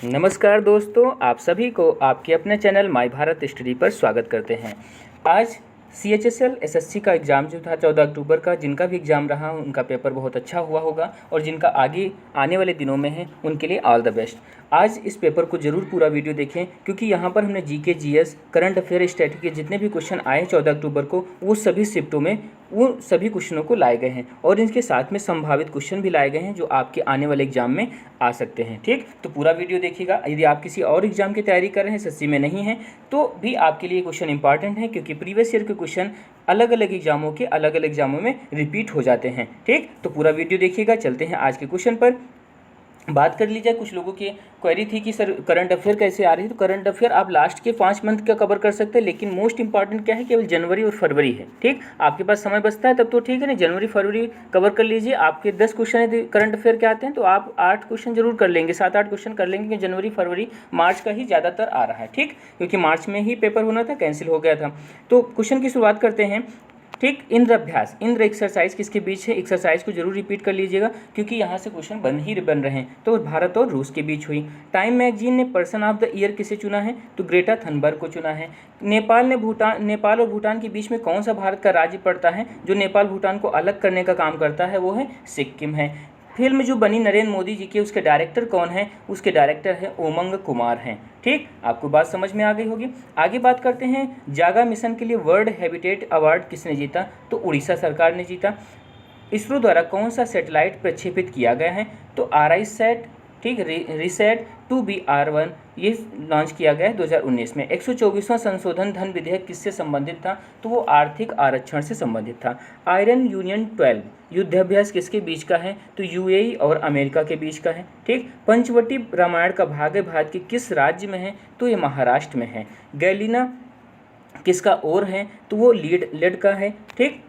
नमस्कार दोस्तों, आप सभी को आपके अपने चैनल माई भारत स्टडी पर स्वागत करते हैं। आज CHSL SSC का एग्ज़ाम जो था 14 अक्टूबर का, जिनका भी एग्ज़ाम रहा उनका पेपर बहुत अच्छा हुआ होगा और जिनका आगे आने वाले दिनों में है उनके लिए ऑल द बेस्ट। आज इस पेपर को ज़रूर पूरा वीडियो देखें, क्योंकि यहाँ पर हमने GK GS current affair static के जितने भी क्वेश्चन आए 14 अक्टूबर को, वो सभी शिफ्टों में वो सभी क्वेश्चनों को लाए गए हैं और इनके साथ में संभावित क्वेश्चन भी लाए गए हैं जो आपके आने वाले एग्जाम में आ सकते हैं। ठीक, तो पूरा वीडियो देखिएगा। यदि आप किसी और एग्जाम की तैयारी कर रहे हैं, SSC में नहीं है, तो भी आपके लिए क्वेश्चन इंपॉर्टेंट है, क्योंकि प्रीवियस ईयर के क्वेश्चन अलग अलग एग्जामों में रिपीट हो जाते हैं। ठीक, तो पूरा वीडियो देखिएगा। चलते हैं आज के क्वेश्चन पर। बात कर लीजिए, कुछ लोगों की क्वेरी थी कि सर करंट अफेयर कैसे आ रही है। तो करंट अफेयर आप लास्ट के 5 मंथ का कवर कर सकते हैं, लेकिन मोस्ट इंपॉर्टेंट क्या है, केवल जनवरी और फरवरी है। ठीक, आपके पास समय बचता है तब तो ठीक है, नहीं जनवरी फरवरी कवर कर लीजिए। आपके 10 क्वेश्चन यदि करंट अफेयर के आते हैं तो आप 8 क्वेश्चन जरूर कर लेंगे, 7-8 क्वेश्चन कर लेंगे, क्योंकि जनवरी फरवरी मार्च का ही ज़्यादातर आ रहा है। ठीक, क्योंकि मार्च में ही पेपर होना था, कैंसिल हो गया था। तो क्वेश्चन की शुरुआत करते हैं। ठीक, इंद्र अभ्यास, इंद्र एक्सरसाइज किसके बीच है? एक्सरसाइज को जरूर रिपीट कर लीजिएगा, क्योंकि यहाँ से क्वेश्चन बन रहे हैं। तो भारत और रूस के बीच हुई। टाइम मैगजीन ने पर्सन ऑफ द ईयर किसे चुना है? तो ग्रेटा थनबर्ग को चुना है। नेपाल और भूटान के बीच में कौन सा भारत का राज्य पड़ता है? जो नेपाल भूटान को अलग करने का काम करता है वो है सिक्किम है। फिल्म जो बनी नरेंद्र मोदी जी की, उसके डायरेक्टर कौन है? उसके डायरेक्टर है उमंग कुमार हैं। ठीक, आपको बात समझ में आ गई होगी। आगे बात करते हैं, जागा मिशन के लिए वर्ल्ड हैबिटेट अवार्ड किसने जीता? तो उड़ीसा सरकार ने जीता। इसरो द्वारा कौन सा सैटेलाइट प्रक्षेपित किया गया है? तो RISAT, ठीक, रिसैट 2BR1 ये लॉन्च किया गया है 2019 में। 124वां संशोधन धन विधेयक किससे संबंधित था? तो वो आर्थिक आरक्षण से संबंधित था। आयरन यूनियन 12 युद्धाभ्यास किसके बीच का है? तो UAE और अमेरिका के बीच का है। ठीक, पंचवटी रामायण का भाग भारत के किस राज्य में है? तो ये महाराष्ट्र में है। गैलिना किसका ओर है? तो वो लेड का है। ठीक,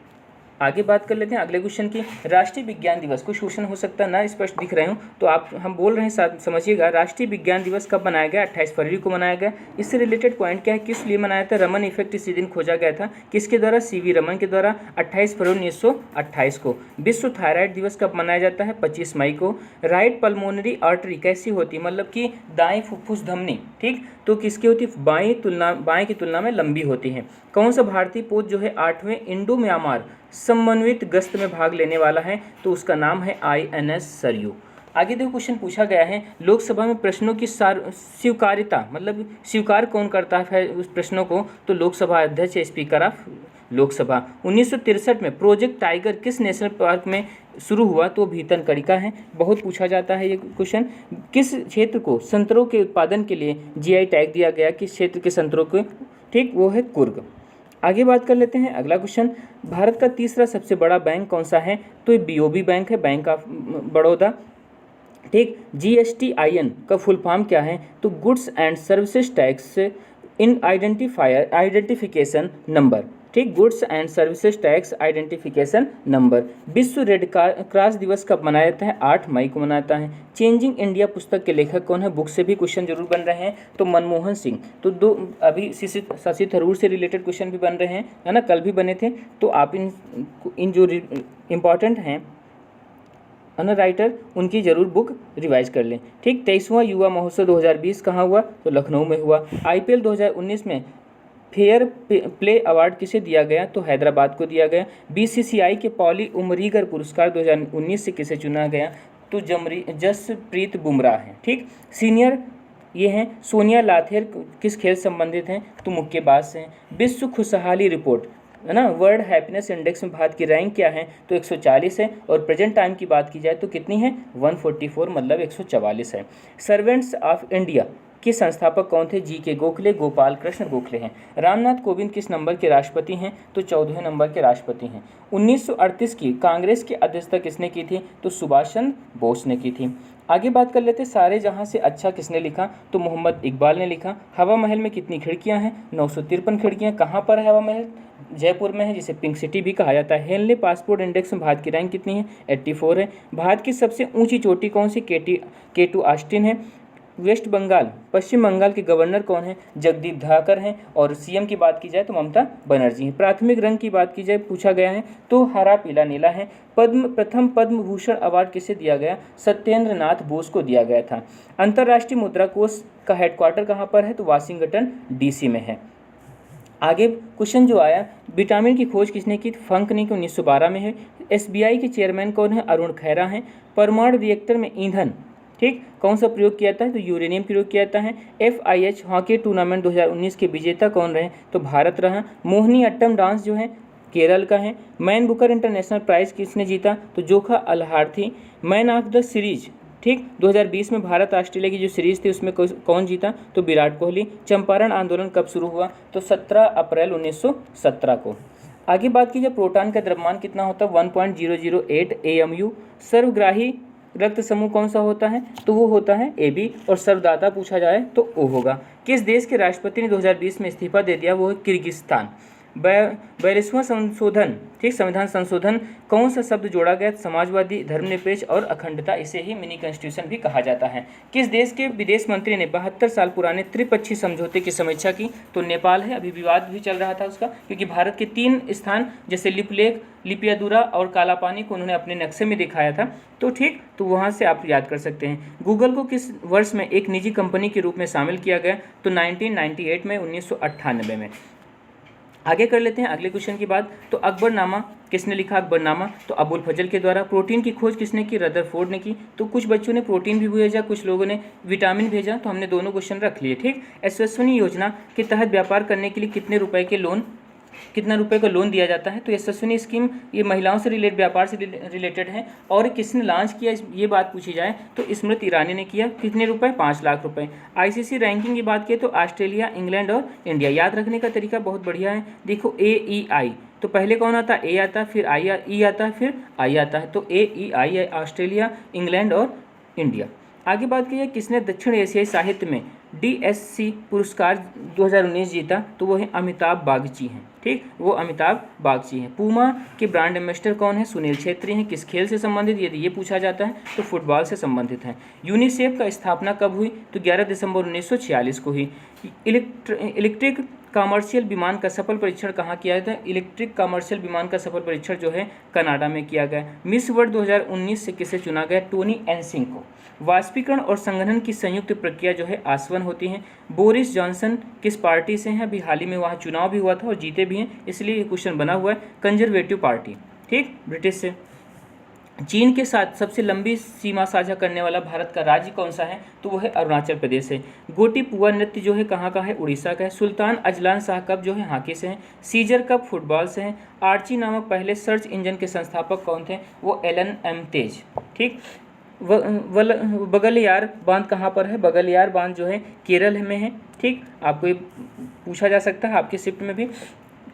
आगे बात कर लेते हैं अगले क्वेश्चन की। राष्ट्रीय विज्ञान दिवस, कुछ क्वेश्चन हो सकता है ना स्पष्ट दिख रहे हो तो हम बोल रहे हैं, समझिएगा। राष्ट्रीय विज्ञान दिवस कब मनाया गया? 28 फरवरी को मनाया गया। इससे रिलेटेड पॉइंट क्या है, किस लिए मनाया था? रमन इफेक्ट इसी दिन खोजा गया था। किसके द्वारा? CV रमन के द्वारा, 28 फरवरी 1928 को। विश्व थायराइड दिवस कब मनाया जाता है? 25 मई को। राइट पल्मोनरी आर्टरी कैसी होती है? मतलब कि दाएं फुफ्फुस धमनी, ठीक, तो किसकी होती है? बाएं की तुलना में लंबी होती है। कौन सा भारतीय पोत जो है 8वें इंडो म्यांमार समन्वित गश्त में भाग लेने वाला है? तो उसका नाम है INS सरयू। आगे देखो, क्वेश्चन पूछा गया है, लोकसभा में प्रश्नों की स्वीकार्यता, मतलब स्वीकार कौन करता है उस प्रश्नों को? तो लोकसभा अध्यक्ष, स्पीकर ऑफ लोकसभा। 1963 में प्रोजेक्ट टाइगर किस नेशनल पार्क में शुरू हुआ? तो भीतरकनिका है। बहुत पूछा जाता है ये क्वेश्चन। किस क्षेत्र को संतरों के उत्पादन के लिए GI टैग दिया गया? किस क्षेत्र के संतरों को? ठीक, वो है कुर्ग। आगे बात कर लेते हैं अगला क्वेश्चन। भारत का तीसरा सबसे बड़ा बैंक कौन सा है? तो ये BOB बैंक है, बैंक ऑफ बड़ौदा। ठीक, GSTIN का फुल फॉर्म क्या है? तो goods and services tax in identification number. ठीक, goods and services tax identification number. विश्व रेड क्रॉस दिवस कब मनाया जाता है? 8 मई को मनाता है। चेंजिंग इंडिया पुस्तक के लेखक कौन है? बुक से भी क्वेश्चन जरूर बन रहे हैं, तो मनमोहन सिंह। तो दो अभी शशि थरूर से रिलेटेड क्वेश्चन भी बन रहे हैं, है ना, कल भी बने थे। तो आप इन जो इम्पॉर्टेंट हैं राइटर, उनकी जरूर बुक रिवाइज कर लें। ठीक, 23वां युवा महोत्सव 2020 कहाँ हुआ? तो लखनऊ में हुआ। IPL 2019 में फेयर प्ले अवार्ड किसे दिया गया? तो हैदराबाद को दिया गया। BCCI के पॉली उमरीगर पुरस्कार 2019 से किसे चुना गया? तो जसप्रीत बुमराह हैं। ठीक, सीनियर ये हैं सोनिया लाथेर, किस खेल संबंधित हैं? तो मुक्केबाज से हैं। विश्व खुशहाली रिपोर्ट, है ना, वर्ल्ड हैप्पीनेस इंडेक्स में भारत की रैंक क्या है? तो 140 है। और प्रेजेंट टाइम की बात की जाए तो कितनी है? 144, मतलब 144 है। सर्वेंट्स ऑफ इंडिया के संस्थापक कौन थे? GK गोखले, गोपाल कृष्ण गोखले हैं। रामनाथ कोविंद किस नंबर के राष्ट्रपति हैं? तो 14वें नंबर के राष्ट्रपति हैं। 1938 की कांग्रेस की अध्यक्षता किसने की थी? तो सुभाष चंद्र बोस ने की थी। आगे बात कर लेते, सारे जहां से अच्छा किसने लिखा? तो मोहम्मद इकबाल ने लिखा। हवा महल में कितनी खिड़कियां हैं? 953 खिड़कियां। कहाँ पर है हवा महल? जयपुर में है, जिसे पिंक सिटी भी कहा जाता है। हेनले पासपोर्ट इंडेक्स में भारत की रैंक कितनी है? 84 है। भारत की सबसे ऊंची चोटी कौन सी? K2 ऑस्टिन है। वेस्ट बंगाल, पश्चिम बंगाल के गवर्नर कौन है? जगदीप धनखड़ हैं। और सीएम की बात की जाए तो ममता बनर्जी हैं। प्राथमिक रंग की बात की जाए पूछा गया है तो हरा, पीला, नीला है। प्रथम पद्म भूषण अवार्ड किसे दिया गया? सत्येंद्र नाथ बोस को दिया गया था। अंतर्राष्ट्रीय मुद्रा कोष का हेडक्वार्टर कहाँ पर है? तो वाशिंगटन डीसी में है। आगे क्वेश्चन जो आया, विटामिन की खोज किसने की? फंक ने की, 1912 में है। एसबीआई के चेयरमैन कौन है? अरुण खैरा हैं। परमाणु रिएक्टर में ईंधन, ठीक, कौन सा प्रयोग किया जाता है? तो यूरेनियम प्रयोग किया जाता है। FIH हॉकी टूर्नामेंट 2019 के विजेता कौन रहे? तो भारत रहा। मोहिनी अट्टम डांस जो है केरल का है। मैन बुकर इंटरनेशनल प्राइज किसने जीता? तो जोखा Alharthi. Man of the series, ठीक, 2020 में भारत ऑस्ट्रेलिया की जो सीरीज थी उसमें कौन जीता? तो विराट कोहली। चंपारण आंदोलन कब शुरू हुआ? तो 17 अप्रैल 1917 को। आगे बात कीजिए, प्रोटॉन का द्रव्यमान कितना होता है? 1.008 AMU। सर्वग्राही रक्त समूह कौन सा होता है? तो वो होता है AB। और सर्वदाता पूछा जाए तो O होगा। किस देश के राष्ट्रपति ने 2020 में इस्तीफा दे दिया? वो है किर्गिस्तान। 42वां संशोधन, ठीक, संविधान संशोधन, कौन सा शब्द जोड़ा गया? समाजवादी, धर्मनिरपेक्ष और अखंडता। इसे ही मिनी कॉन्स्टिट्यूशन भी कहा जाता है। किस देश के विदेश मंत्री ने 72 साल पुराने त्रिपक्षीय समझौते की समीक्षा की? तो नेपाल है। अभी विवाद भी चल रहा था उसका, क्योंकि भारत के 3 स्थान जैसे लिपलेख, लिपियादुरा और कालापानी को उन्होंने अपने नक्शे में दिखाया था। तो ठीक, तो वहाँ से आप याद कर सकते हैं। गूगल को किस वर्ष में एक निजी कंपनी के रूप में शामिल किया गया? तो 1998 में, 1998 में। आगे कर लेते हैं अगले क्वेश्चन की बात। तो अकबरनामा किसने लिखा? अकबरनामा तो अबुल फजल के द्वारा। प्रोटीन की खोज किसने की? रदरफोर्ड ने की। तो कुछ बच्चों ने प्रोटीन भी भेजा, कुछ लोगों ने विटामिन भेजा, तो हमने दोनों क्वेश्चन रख लिए, ठीक। यशस्विनी योजना के तहत व्यापार करने के लिए कितने रुपए का लोन दिया जाता है? तो यशस्विनी स्कीम ये महिलाओं से व्यापार से रिलेटेड है। और किसने लॉन्च किया, ये बात पूछी जाए तो स्मृति ईरानी ने किया। कितने रुपए? 5 लाख रुपए। ICC रैंकिंग की बात की तो ऑस्ट्रेलिया, इंग्लैंड और इंडिया। याद रखने का तरीका बहुत बढ़िया है। देखो AEI, तो पहले कौन आता है? A आता है, फिर E आता है, फिर I आता है। तो AEI है ऑस्ट्रेलिया, इंग्लैंड और इंडिया। आगे बात की जाए, किसने दक्षिण एशियाई साहित्य में DSC पुरस्कार 2019 जीता? तो वो है अमिताभ बागची हैं, ठीक, वो अमिताभ बागची हैं। पूमा के ब्रांड एम्बेसडर कौन है? सुनील छेत्री हैं। किस खेल से संबंधित? यदि ये पूछा जाता है तो फुटबॉल से संबंधित है। यूनिसेफ का स्थापना कब हुई? तो 11 दिसंबर 1946 को हुई। इलेक्ट्रिक कमर्शियल विमान का सफल परीक्षण कहाँ किया गया था? इलेक्ट्रिक कमर्शियल विमान का सफल परीक्षण जो है कनाडा में किया गया। मिस वर्ल्ड 2019 से किसे चुना गया? टोनी एनसिंग को। वाष्पीकरण और संघनन की संयुक्त प्रक्रिया जो है आसवन होती है। बोरिस जॉनसन किस पार्टी से हैं? अभी हाल ही में वहाँ चुनाव भी हुआ था और जीते भी हैं, इसलिए ये क्वेश्चन बना हुआ है। कंजर्वेटिव पार्टी, ठीक, ब्रिटिश से। चीन के साथ सबसे लंबी सीमा साझा करने वाला भारत का राज्य कौन सा है? तो वो है अरुणाचल प्रदेश है। गोटी पुआ नृत्य जो है कहाँ का है? उड़ीसा का है। सुल्तान अजलान शाह कप जो है हॉकी से हैं। सीजर कप फुटबॉल से हैं। आर्ची नामक पहले सर्च इंजन के संस्थापक कौन थे? वो एलन एम तेज, ठीक। बगलियार बांध कहाँ पर है? बगलियार बांध जो है केरल में है, ठीक। आपको ये पूछा जा सकता है आपके शिफ्ट में भी,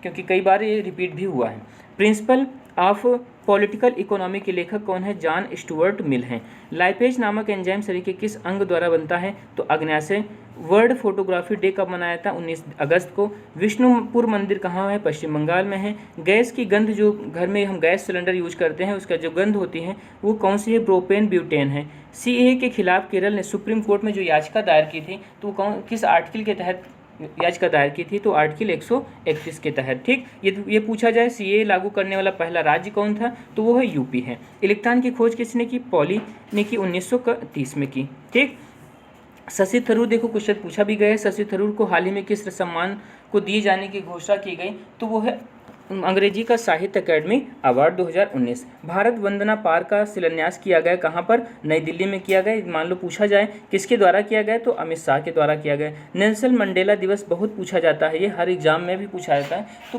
क्योंकि कई बार ये रिपीट भी हुआ है। प्रिंसिपल ऑफ पॉलिटिकल इकोनॉमी के लेखक कौन है? जॉन स्टुअर्ट मिल हैं। लाइपेज नामक एंजाइम शरीर के किस अंग द्वारा बनता है? तो अग्न्याशय। वर्ल्ड फोटोग्राफी डे कब मनाया था? 19 अगस्त को। विष्णुपुर मंदिर कहाँ है? पश्चिम बंगाल में है। गैस की गंध, जो घर में हम गैस सिलेंडर यूज करते हैं उसका जो गंध होती है वो कौन सी है? प्रोपेन ब्यूटेन है। CAA के खिलाफ केरल ने सुप्रीम कोर्ट में जो याचिका दायर की थी तो किस आर्टिकल के तहत याचिका दायर की थी? तो आर्टिकल 131 के तहत, ठीक। ये पूछा जाए CAA लागू करने वाला पहला राज्य कौन था? तो वो है UP है। इलेक्ट्रॉन की खोज किसने की? पॉली ने की, 1930 में की, ठीक। शशि थरूर, देखो क्वेश्चन पूछा भी गया है। शशि थरूर को हाल ही में किस सम्मान को दिए जाने की घोषणा की गई? तो वो है अंग्रेजी का साहित्य अकेडमी अवार्ड 2019। भारत वंदना पार्क का शिलान्यास किया गया कहाँ पर? नई दिल्ली में किया गया। मान लो पूछा जाए किसके द्वारा किया गया? तो अमित शाह के द्वारा किया गया। नेल्सन मंडेला दिवस बहुत पूछा जाता है, ये हर एग्जाम में भी पूछा जाता है। तो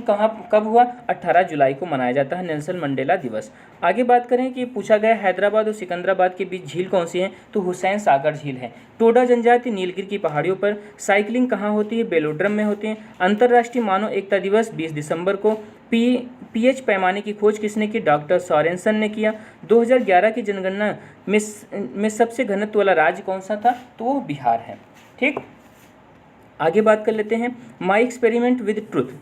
कब हुआ? 18 जुलाई को मनाया जाता है नेल्सन मंडेला दिवस। आगे बात करें कि पूछा गया हैदराबाद और सिकंदराबाद के बीच झील कौन सी है? तो हुसैन सागर झील है। टोडा जनजाति नीलगिरी की पहाड़ियों पर। साइकिलिंग कहाँ होती है? बेलोड्रम में होती है। अंतर्राष्ट्रीय मानव एकता दिवस 20 दिसंबर को। pH पैमाने की खोज किसने की? डॉक्टर सॉरेनसन ने किया। 2011 की जनगणना में सबसे घनत्व वाला राज्य कौन सा था? तो वो बिहार है, ठीक। आगे बात कर लेते हैं माई एक्सपेरिमेंट विद ट्रुथ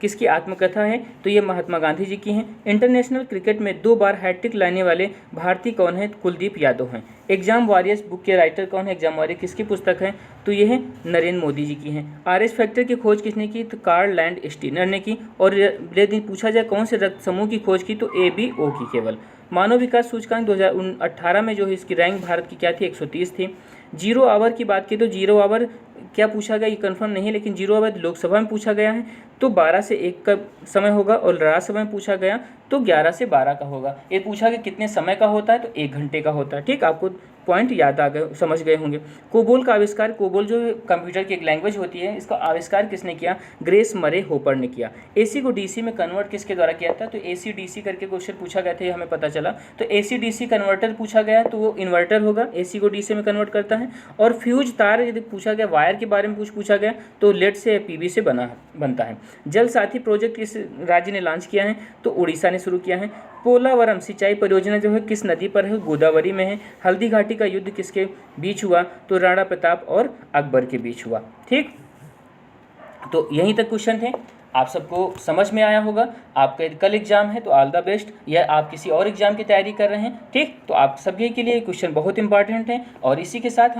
किसकी आत्मकथा है? तो ये महात्मा गांधी जी की हैं। इंटरनेशनल क्रिकेट में 2 बार हैट्रिक लाने वाले भारतीय कौन है? कुलदीप यादव हैं। एग्जाम वॉरियर्स बुक के राइटर कौन है? एग्जाम वॉरियर किसकी पुस्तक है? तो ये है नरेंद्र मोदी जी की हैं। आरएस फैक्टर की खोज किसने की? तो कार्ल लैंड स्टीनर ने की। और यदि पूछा जाए कौन से रक्त समूह की खोज की? तो ABO की केवल। मानव विकास सूचकांक 2018 में जो है इसकी रैंक भारत की क्या थी? 130 थी। जीरो आवर की बात की तो जीरो आवर क्या पूछा गया ये कंफर्म नहीं है, लेकिन जीरो आवर लोकसभा में पूछा गया है तो 12 से 1 का समय होगा, और राज्यसभा में पूछा गया तो 11 से 12 का होगा। ये पूछा कि कितने समय का होता है तो 1 घंटे का होता है। ठीक, आपको पॉइंट याद आ गए, समझ गए होंगे। कोबोल का आविष्कार, कोबोल जो कंप्यूटर की एक लैंग्वेज होती है, इसका आविष्कार किसने किया? ग्रेस मरे होपर ने किया। AC को DC में कन्वर्ट किसके द्वारा किया था? तो AC-DC करके क्वेश्चन पूछा गया था, ये हमें पता चला। तो AC-DC कन्वर्टर पूछा गया तो वो इन्वर्टर होगा, AC को DC में कन्वर्ट करता है। और फ्यूज तार यदि पूछा गया, वायर के बारे में पूछा गया तो लेड से PV से बनता है। जल साथी प्रोजेक्ट किस राज्य ने लॉन्च किया है? तो उड़ीसा ने शुरू किया है। पोलावरम सिंचाई परियोजना जो है किस नदी पर है? गोदावरी में है। हल्दी घाटी का युद्ध किसके बीच हुआ? तो राणा प्रताप और अकबर के बीच हुआ। ठीक, तो यहीं तक क्वेश्चन थे, आप सबको समझ में आया होगा। आपका कल एग्जाम है तो ऑल द बेस्ट, या आप किसी और एग्जाम की तैयारी कर रहे हैं, ठीक, तो आप सभी के लिए क्वेश्चन बहुत इंपॉर्टेंट है। और इसी के साथ